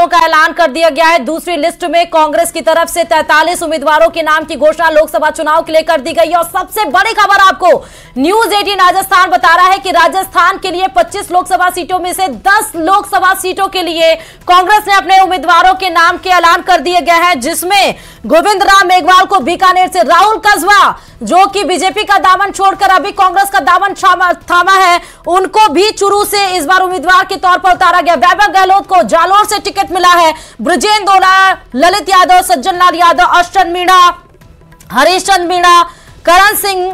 टिकटों का ऐलान कर दिया गया है। दूसरी लिस्ट में कांग्रेस की तरफ से 43 उम्मीदवारों के नाम की घोषणा लोकसभा चुनाव के लिए कर दी गई है। और सबसे बड़ी खबर आपको न्यूज 18 राजस्थान बता रहा है कि राजस्थान के लिए 25 लोकसभा सीटों में से 10 लोकसभा सीटों के लिए कांग्रेस ने अपने उम्मीदवारों के नाम के ऐलान कर दिए गए हैं, जिसमें गोविंद राम मेघवाल को बीकानेर से, राहुल कस्वा जो कि बीजेपी का दामन छोड़कर अभी कांग्रेस का दामन थामा है, उनको भी चुरू से इस बार उम्मीदवार के तौर पर उतारा गया। वैभव गहलोत को जालोर से टिकट मिला है। बृजेंद्र ओला, ललित यादव, सज्जन लाल यादव, अशचंद मीणा, हरीश चंद मीणा, करण सिंह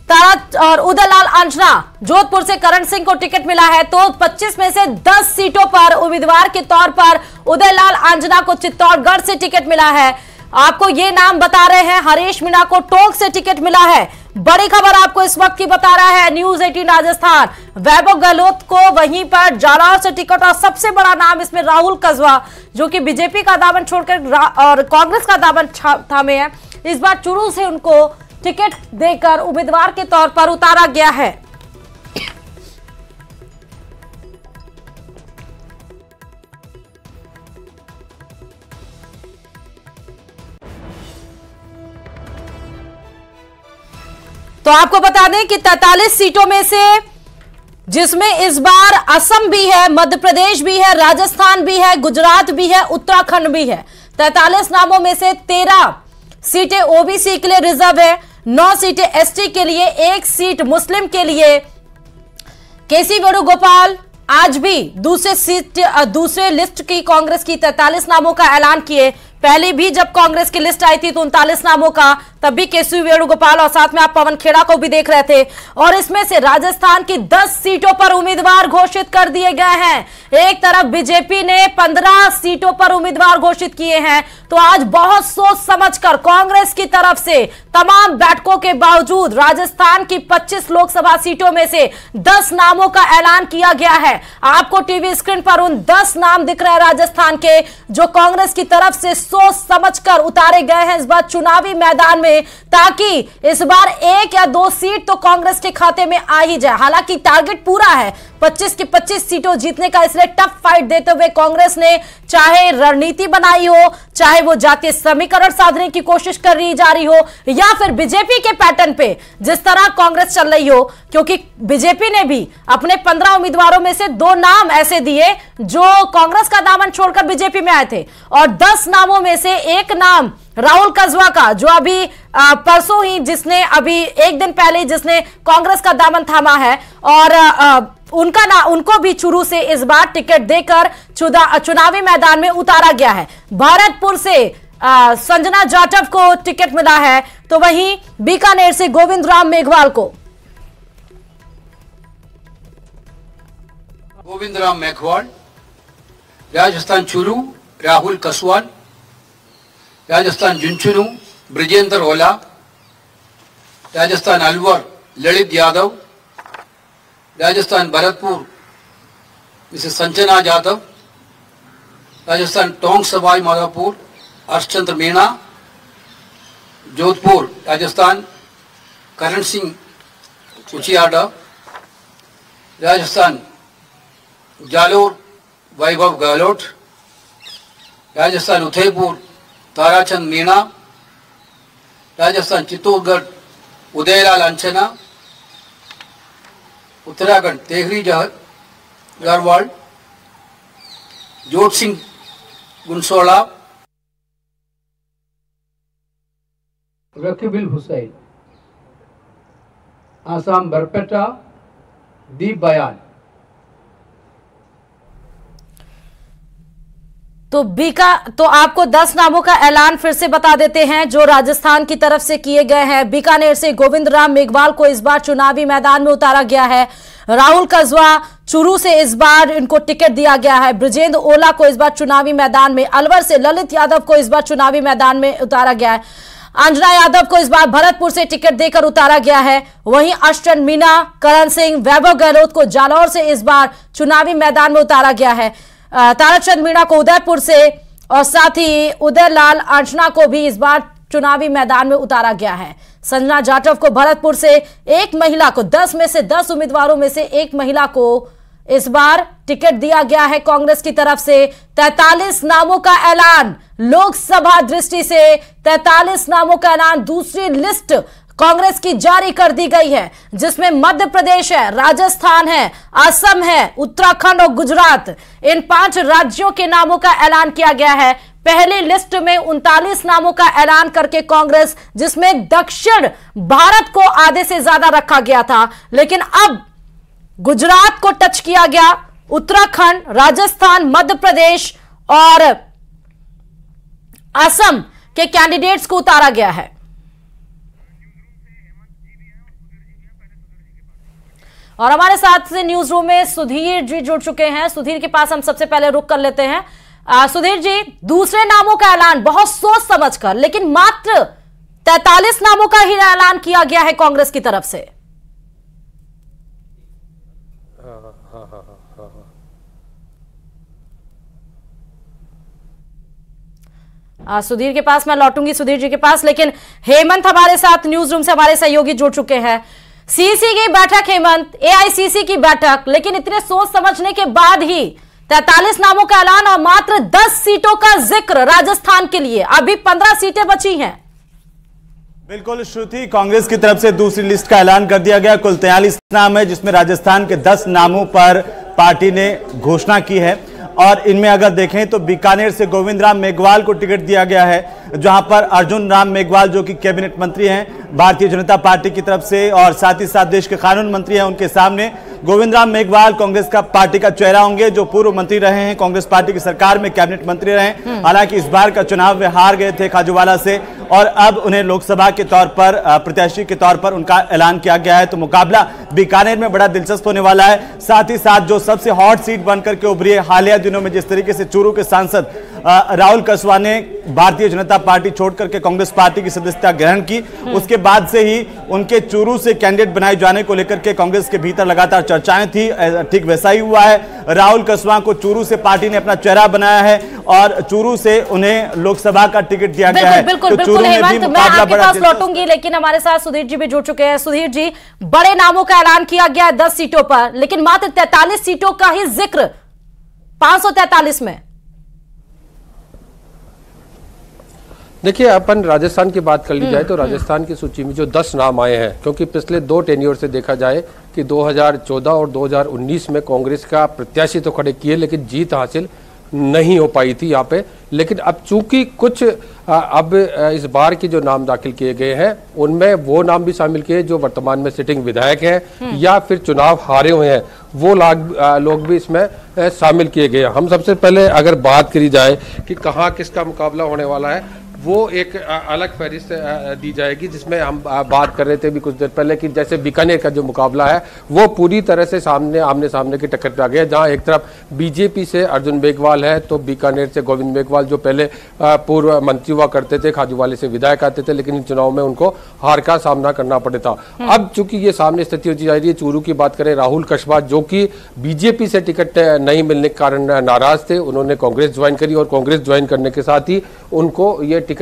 तारत और उदयलाल अंजना, जोधपुर से करण सिंह को टिकट मिला है। तो 25 में से 10 सीटों पर उम्मीदवार के तौर पर उदयलाल अंजना को चित्तौड़गढ़ से टिकट मिला है। आपको ये नाम बता रहे हैं। हरीश मीणा को टोंक से टिकट मिला है। बड़ी खबर आपको इस वक्त की बता रहा है न्यूज 18 राजस्थान। वैभव गहलोत को वहीं पर जालौर से टिकट, और सबसे बड़ा नाम इसमें राहुल कस्वा जो कि बीजेपी का दामन छोड़कर और कांग्रेस का दामन थामे है, इस बार चुरू से उनको टिकट देकर उम्मीदवार के तौर पर उतारा गया है। तो आपको बता दें कि 43 सीटों में से, जिसमें इस बार असम भी है, मध्य प्रदेश भी है, राजस्थान भी है, गुजरात भी है, उत्तराखंड भी है। 43 नामों में से 13 सीटें ओबीसी के लिए रिजर्व है, 9 सीटें एसटी के लिए, 1 सीट मुस्लिम के लिए। केसी वेणुगोपाल आज भी दूसरे लिस्ट की कांग्रेस की 43 नामों का ऐलान किए। पहले भी जब कांग्रेस की लिस्ट आई थी तो 39 नामों का, तब भी केसी वेणुगोपाल और साथ में आप पवन खेड़ा को भी देख रहे थे। और इसमें से राजस्थान की 10 सीटों पर उम्मीदवार घोषित कर दिए गए हैं। एक तरफ बीजेपी ने 15 सीटों पर उम्मीदवार घोषित किए हैं, तो आज बहुत सोच समझकर कांग्रेस की तरफ से तमाम बैठकों के बावजूद राजस्थान की 25 लोकसभा सीटों में से 10 नामों का ऐलान किया गया है। आपको टीवी स्क्रीन पर उन 10 नाम दिख रहे हैं राजस्थान के, जो कांग्रेस की तरफ से सोच समझकर उतारे गए हैं इस बार चुनावी मैदान में, ताकि इस बार 1 या 2 सीट तो कांग्रेस के खाते में आ ही जाए। हालांकि टारगेट पूरा है 25 की 25 सीटों जीतने का, इसलिए टफ फाइट देते हुए कांग्रेस ने चाहे रणनीति बनाई हो, चाहे वो जातीय समीकरण साधने की कोशिश कर रही जा रही हो, या फिर बीजेपी के पैटर्न पे जिस तरह कांग्रेस चल रही हो, क्योंकि बीजेपी ने भी अपने 15 उम्मीदवारों में से 2 नाम ऐसे दिए जो कांग्रेस का दामन छोड़कर बीजेपी में आए थे, और 10 नामों में से 1 नाम राहुल कस्वा का, जो अभी परसों ही, जिसने अभी 1 दिन पहले जिसने कांग्रेस का दामन थामा है, और उनको भी चुरू से इस बार टिकट देकर चुनावी मैदान में उतारा गया है। भरतपुर से संजना जाटव को टिकट मिला है, तो वहीं बीकानेर से गोविंद राम मेघवाल को। गोविंद राम मेघवाल, राजस्थान चुरू राहुल कस्वा, राजस्थान झुंझुनू बृजेंद्र ओला, राजस्थान अलवर ललित यादव, राजस्थान भरतपुर मिसेस संजना जाधव, राजस्थान टोंक सवाई माधोपुर हर्षचंद्र मीणा, जोधपुर राजस्थान करण सिंह कुचियाडा, राजस्थान जालोर वैभव गहलोत, राजस्थान उदयपुर ताराचंद मीणा, राजस्थान चित्तौड़गढ़ उदयलाल अंजना, उत्तराखंड तेहरी गरवाल, जोत सिंह गुनसोला, रकीबिल हुसैन, आसाम बरपेटा दीप बयान। तो आपको 10 नामों का ऐलान फिर से बता देते हैं जो राजस्थान की तरफ से किए गए हैं। बीकानेर से गोविंद राम मेघवाल को इस बार चुनावी मैदान में उतारा गया है। राहुल कस्वा चुरू से इस बार इनको टिकट दिया गया है। बृजेंद्र ओला को इस बार चुनावी मैदान में, अलवर से ललित यादव को इस बार चुनावी मैदान में उतारा गया है। अंजना यादव को इस बार भरतपुर से टिकट देकर उतारा गया है। वहीं अशचंद मीणा, करण सिंह, वैभव गहलोत को जालौर से इस बार चुनावी मैदान में उतारा गया है। ताराचंद मीणा को उदयपुर से, और साथ ही उदयलाल अंजना को भी इस बार चुनावी मैदान में उतारा गया है। संजना जाटव को भरतपुर से, एक महिला को, 10 में से 10 उम्मीदवारों में से एक महिला को इस बार टिकट दिया गया है कांग्रेस की तरफ से। 43 नामों का ऐलान लोकसभा दृष्टि से, 43 नामों का ऐलान। दूसरी लिस्ट कांग्रेस की जारी कर दी गई है जिसमें मध्य प्रदेश है, राजस्थान है, असम है, उत्तराखंड और गुजरात, इन 5 राज्यों के नामों का ऐलान किया गया है। पहली लिस्ट में 39 नामों का ऐलान करके कांग्रेस, जिसमें दक्षिण भारत को आधे से ज्यादा रखा गया था, लेकिन अब गुजरात को टच किया गया, उत्तराखंड, राजस्थान, मध्य प्रदेश और असम के कैंडिडेट्स को उतारा गया है। और हमारे साथ से न्यूज रूम में सुधीर जी जुड़ चुके हैं। सुधीर के पास हम सबसे पहले रुक कर लेते हैं। सुधीर जी, दूसरे नामों का ऐलान बहुत सोच समझकर, लेकिन मात्र 43 नामों का ही ऐलान किया गया है कांग्रेस की तरफ से। सुधीर के पास मैं लौटूंगी, सुधीर जी के पास, लेकिन हेमंत हमारे साथ न्यूज रूम से हमारे सहयोगी जुड़ चुके हैं। सीसी की बैठक हेमंत, एआईसीसी की बैठक, लेकिन इतने सोच समझने के बाद ही 43 नामों का ऐलान और मात्र 10 सीटों का जिक्र राजस्थान के लिए। अभी 15 सीटें बची हैं। बिल्कुल श्रुति, कांग्रेस की तरफ से दूसरी लिस्ट का ऐलान कर दिया गया। कुल 43 नाम है जिसमें राजस्थान के 10 नामों पर पार्टी ने घोषणा की है और इनमें अगर देखें तो बीकानेर से गोविंद राम मेघवाल को टिकट दिया गया है, जहां पर अर्जुन राम मेघवाल जो कि कैबिनेट मंत्री हैं भारतीय जनता पार्टी की तरफ से और साथ ही साथ देश के कानून मंत्री हैं, उनके सामने गोविंद राम मेघवाल कांग्रेस का पार्टी का चेहरा होंगे, जो पूर्व मंत्री रहे हैं, कांग्रेस पार्टी की सरकार में कैबिनेट मंत्री रहे। हालांकि इस बार का चुनाव वे हार गए थे खाजूवाला से और अब उन्हें लोकसभा के तौर पर प्रत्याशी के तौर पर उनका ऐलान किया गया है। तो मुकाबला बीकानेर में बड़ा दिलचस्प होने वाला है। साथ ही साथ जो सबसे हॉट सीट बनकर के उभरी है हालिया दिनों में, जिस तरीके से चूरू के सांसद राहुल कसवा ने भारतीय जनता पार्टी छोड़ करके कांग्रेस पार्टी की सदस्यता ग्रहण की, उसके बाद से ही उनके चूरू से कैंडिडेट बनाए जाने को लेकर के कांग्रेस के भीतर लगातार चर्चाएं थी। ठीक वैसा ही हुआ है। राहुल कसवा को चूरू से पार्टी ने अपना चेहरा बनाया है और चूरू से उन्हें लोकसभा का टिकट दिया गया है। बिल्कुल, तो चूरू में भी मुकाबला बड़ा दिलचस्प लौटूंगी, लेकिन हमारे साथ सुधीर जी भी जुड़ चुके हैं। सुधीर जी, बड़े नामों का ऐलान किया गया 10 सीटों पर, लेकिन मात्र 43 सीटों का ही जिक्र 543 में। देखिए, अपन राजस्थान की बात कर ली जाए तो राजस्थान की सूची में जो 10 नाम आए हैं, क्योंकि पिछले 2 टेन्योर से देखा जाए कि 2014 और 2019 में कांग्रेस का प्रत्याशी तो खड़े किए लेकिन जीत हासिल नहीं हो पाई थी यहाँ पे। लेकिन अब चूंकि कुछ अब इस बार के जो नाम दाखिल किए गए हैं उनमें वो नाम भी शामिल किए जो वर्तमान में सिटिंग विधायक हैं या फिर चुनाव हारे हुए हैं, वो लोग भी इसमें शामिल किए गए हैं। हम सबसे पहले अगर बात करी जाए कि कहाँ किसका मुकाबला होने वाला है, वो एक अलग फहरिस्त दी जाएगी, जिसमें हम बात कर रहे थे भी कुछ देर पहले कि जैसे बीकानेर का जो मुकाबला है वो पूरी तरह से आमने सामने की टक्कर पे आ गया, जहां एक तरफ बीजेपी से अर्जुन मेघवाल है तो बीकानेर से गोविंद मेघवाल जो पहले पूर्व मंत्री हुआ करते थे, खाजूवाले से विधायक आते थे, लेकिन इन चुनाव में उनको हार का सामना करना पड़ा था। अब चूंकि ये सामने स्थिति होती जा रही है, चूरू की बात करें, राहुल कसवा जो कि बीजेपी से टिकट नहीं मिलने के कारण नाराज थे, उन्होंने कांग्रेस ज्वाइन करी और कांग्रेस ज्वाइन करने के साथ ही उनको ये टिकट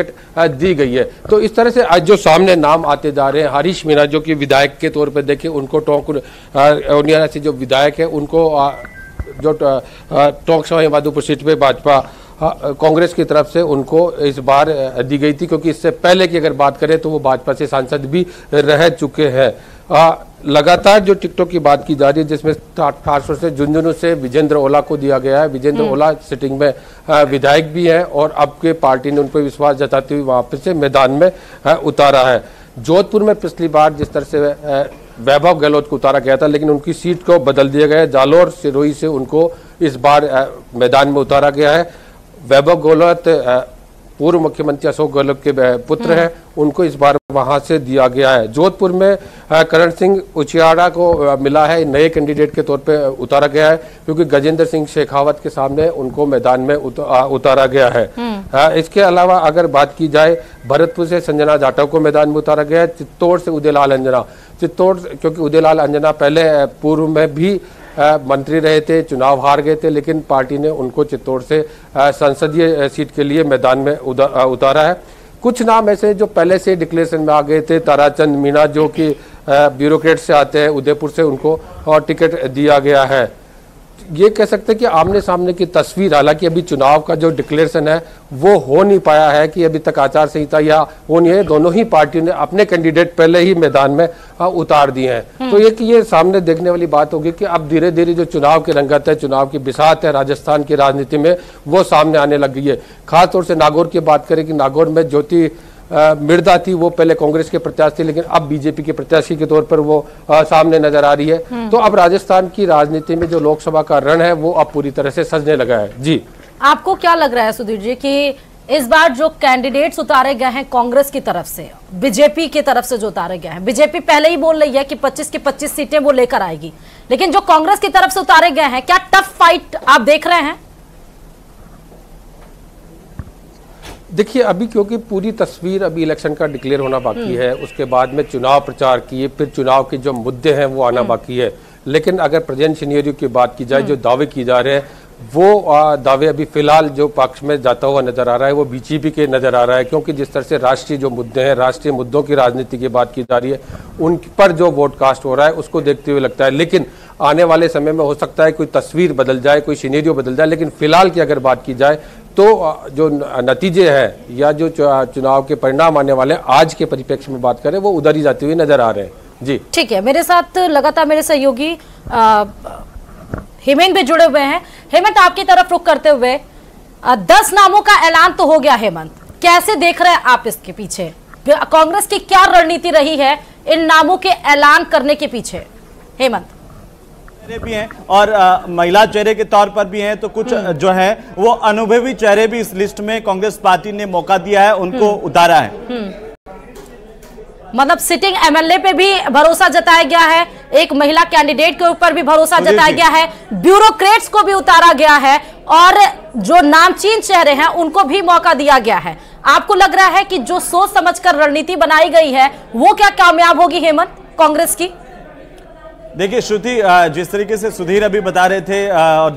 दी गई है। तो इस तरह से आज जो सामने नाम आते जा रहे हैं, हरीश मीणा जो कि विधायक के तौर पे देखें, उनको टोंक से जो विधायक है उनको जो टोंक सवाई माधोपुर सीट पे भाजपा कांग्रेस की तरफ से उनको इस बार दी गई थी, क्योंकि इससे पहले की अगर बात करें तो वो भाजपा से सांसद भी रह चुके हैं। लगातार जो टिकटों की बात की जा रही है, जिसमें 800 से झुंझुनू से विजेंद्र ओला को दिया गया है। विजेंद्र ओला सिटिंग में विधायक भी हैं और अब के पार्टी ने उन पर विश्वास जताते हुए वहां पर से मैदान में उतारा है। जोधपुर में पिछली बार जिस तरह से वैभव गहलोत को उतारा गया था, लेकिन उनकी सीट को बदल दिया गया है। जालोर सिरोही से उनको इस बार मैदान में उतारा गया है। वैभव गहलोत पूर्व मुख्यमंत्री अशोक गहलोत के पुत्र हैं, उनको इस बार वहां से दिया गया है। जोधपुर में करण सिंह उचियाड़ा को मिला है, नए कैंडिडेट के तौर पे उतारा गया है, क्योंकि गजेंद्र सिंह शेखावत के सामने उनको मैदान में उतारा गया है। इसके अलावा अगर बात की जाए, भरतपुर से संजना जाटव को मैदान में उतारा गया है। चित्तौड़ से उदयलाल अंजना, चित्तौड़ क्योंकि उदयलाल अंजना पहले पूर्व में भी मंत्री रहे थे, चुनाव हार गए थे, लेकिन पार्टी ने उनको चित्तौड़ से संसदीय सीट के लिए मैदान में उतारा है। कुछ नाम ऐसे जो पहले से डिक्लेरेशन में आ गए थे, ताराचंद मीणा जो कि ब्यूरोक्रेट से आते हैं उदयपुर से, उनको और टिकट दिया गया है। ये कह सकते हैं कि आमने सामने की तस्वीर, हालांकि अभी चुनाव का जो डिक्लेरेशन है वो हो नहीं पाया है कि अभी तक आचार संहिता या हो नहीं है, दोनों ही पार्टियों ने अपने कैंडिडेट पहले ही मैदान में उतार दिए हैं। तो ये सामने देखने वाली बात होगी कि अब धीरे धीरे जो चुनाव की रंगत है, चुनाव की बिसात है राजस्थान की राजनीति में, वो सामने आने लग गई है। खासतौर से नागौर की बात करें कि नागौर में ज्योति मिर्दा थी, वो पहले कांग्रेस के प्रत्याशी थी, लेकिन अब बीजेपी के प्रत्याशी के तौर पर वो सामने नजर आ रही है। तो अब राजस्थान की राजनीति में जो लोकसभा का रण है वो अब पूरी तरह से सजने लगा है। जी, आपको क्या लग रहा है सुधीर जी कि इस बार जो कैंडिडेट्स उतारे गए हैं कांग्रेस की तरफ से, बीजेपी की तरफ से जो उतारे गए हैं, बीजेपी पहले ही बोल रही है कि 25 की 25 सीटें वो लेकर आएगी, लेकिन जो कांग्रेस की तरफ से उतारे गए हैं, क्या टफ फाइट आप देख रहे हैं? देखिए, अभी क्योंकि पूरी तस्वीर अभी इलेक्शन का डिक्लेयर होना बाकी है, उसके बाद में चुनाव प्रचार किए, फिर चुनाव के जो मुद्दे हैं वो आना बाकी है। लेकिन अगर प्रेजेंट सिनेरियो की बात की जाए, जो दावे किए जा रहे हैं वो दावे अभी फिलहाल जो पक्ष में जाता हुआ नजर आ रहा है वो बीजेपी के नजर आ रहा है, क्योंकि जिस तरह से राष्ट्रीय जो मुद्दे हैं, राष्ट्रीय मुद्दों की राजनीति की बात की जा रही है, उन पर जो वोट कास्ट हो रहा है उसको देखते हुए लगता है। लेकिन आने वाले समय में हो सकता है कोई तस्वीर बदल जाए, कोई सिनेरियो बदल जाए, लेकिन फिलहाल की अगर बात की जाए तो जो नतीजे हैं या जो चुनाव के परिणाम आने वाले आज के परिप्रेक्ष्य में बात करें वो उधर ही जाते हुए नजर आ रहे हैं। जी ठीक है, मेरे साथ लगातार मेरे सहयोगी हेमंत भी जुड़े हुए हैं। हेमंत, आपकी तरफ रुख करते हुए 10 नामों का ऐलान तो हो गया। हेमंत, कैसे देख रहे हैं आप इसके पीछे? कांग्रेस की क्या रणनीति रही है इन नामों के ऐलान करने के पीछे? हेमंत, चेहरे भी हैं और महिला चेहरे के तौर पर भी हैं, तो कुछ जो है वो अनुभवी चेहरे भी इस लिस्ट में कांग्रेस पार्टी ने मौका दिया है, उनको उतारा है। मतलब सिटिंग एमएलए पे भी भरोसा जताया गया है, एक महिला कैंडिडेट के ऊपर भी भरोसा जताया गया है, ब्यूरोक्रेट्स को भी उतारा गया है और जो नामचीन चेहरे हैं उनको भी मौका दिया गया है। आपको लग रहा है कि जो सोच समझकर रणनीति बनाई गई है वो क्या कामयाब होगी हेमंत कांग्रेस की? देखिए श्रुति, जिस तरीके से सुधीर अभी बता रहे थे और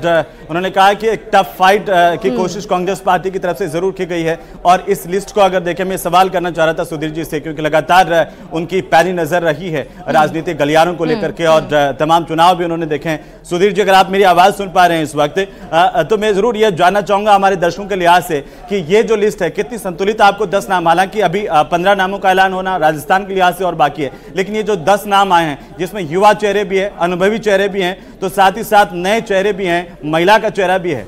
उन्होंने कहा कि एक टफ फाइट की कोशिश कांग्रेस पार्टी की तरफ से जरूर की गई है। और इस लिस्ट को अगर देखें, मैं सवाल करना चाह रहा था सुधीर जी से, क्योंकि लगातार उनकी पैनी नजर रही है राजनीतिक गलियारों को लेकर के और तमाम चुनाव भी उन्होंने देखे हैं। सुधीर जी, अगर आप मेरी आवाज सुन पा रहे हैं इस वक्त, तो मैं जरूर यह जानना चाहूंगा हमारे दर्शकों के लिहाज से कि ये जो लिस्ट है कितनी संतुलित आपको 10 नाम, हालांकि अभी 15 नामों का ऐलान होना राजस्थान के लिहाज से और बाकी है, लेकिन ये जो 10 नाम आए हैं जिसमें युवा चेहरे भी है, अनुभवी चेहरे भी हैं, तो साथ ही साथ नए चेहरे भी हैं, महिला का चेहरा भी है।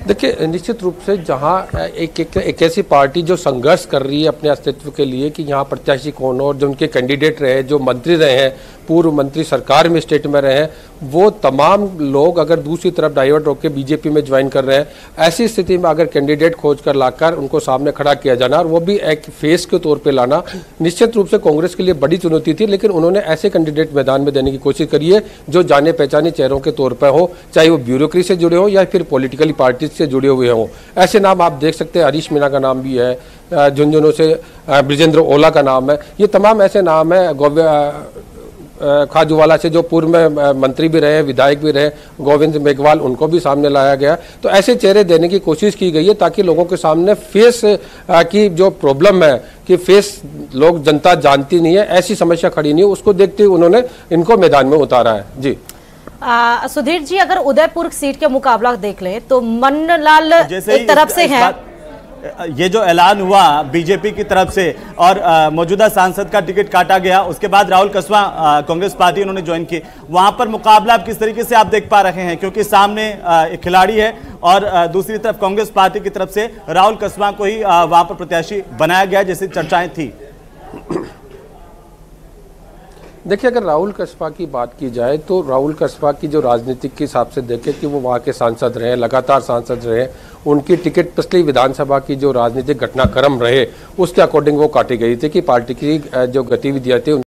देखिए, निश्चित रूप से जहां एक ऐसी पार्टी जो संघर्ष कर रही है अपने अस्तित्व के लिए कि यहाँ प्रत्याशी कौन हो, और जो उनके कैंडिडेट रहे, जो मंत्री रहे हैं, पूर्व मंत्री सरकार में स्टेट में रहे हैं, वो तमाम लोग अगर दूसरी तरफ डाइवर्ट होकर बीजेपी में ज्वाइन कर रहे हैं, ऐसी स्थिति में अगर कैंडिडेट खोज कर लाकर उनको सामने खड़ा किया जाना और वो भी एक फेस के तौर पे लाना निश्चित रूप से कांग्रेस के लिए बड़ी चुनौती थी। लेकिन उन्होंने ऐसे कैंडिडेट मैदान में देने की कोशिश करी है जो जाने पहचाने चेहरों के तौर पर हो, चाहे वो ब्यूरोक्रेसी से जुड़े हो या फिर पॉलिटिकल पार्टीज से जुड़े हुए हों। ऐसे नाम आप देख सकते हैं, हरीश मीणा का नाम भी है, झुंझुनू से ब्रिजेंद्र ओला का नाम है, ये तमाम ऐसे नाम है। खाजूवाला से जो पूर्व में मंत्री भी रहे, विधायक भी रहे, गोविंद मेघवाल, उनको भी सामने लाया गया। तो ऐसे चेहरे देने की कोशिश की गई है ताकि लोगों के सामने फेस की जो प्रॉब्लम है कि फेस लोग जनता जानती नहीं है, ऐसी समस्या खड़ी नहीं है, उसको देखते हुए उन्होंने इनको मैदान में उतारा है। जी सुधीर जी, अगर उदयपुर सीट के मुकाबला देख लें तो मन्नलाल एक तरफ से है, ये जो ऐलान हुआ बीजेपी की तरफ से और मौजूदा सांसद का टिकट काटा गया, उसके बाद राहुल कस्वां कांग्रेस पार्टी उन्होंने ज्वाइन की, वहां पर मुकाबला आप किस तरीके से आप देख पा रहे हैं? क्योंकि सामने एक खिलाड़ी है और दूसरी तरफ कांग्रेस पार्टी की तरफ से राहुल कस्वां को ही वहां पर प्रत्याशी बनाया गया जैसी चर्चाएं थी। देखिए, अगर राहुल कस्बा की बात की जाए तो राहुल कस्बा की जो राजनीतिक के हिसाब से देखें कि वो वहाँ के सांसद रहे, लगातार सांसद रहे, उनकी टिकट पिछली विधानसभा की जो राजनीतिक घटनाक्रम रहे उसके अकॉर्डिंग वो काटी गई थी कि पार्टी की जो गतिविधियाँ थी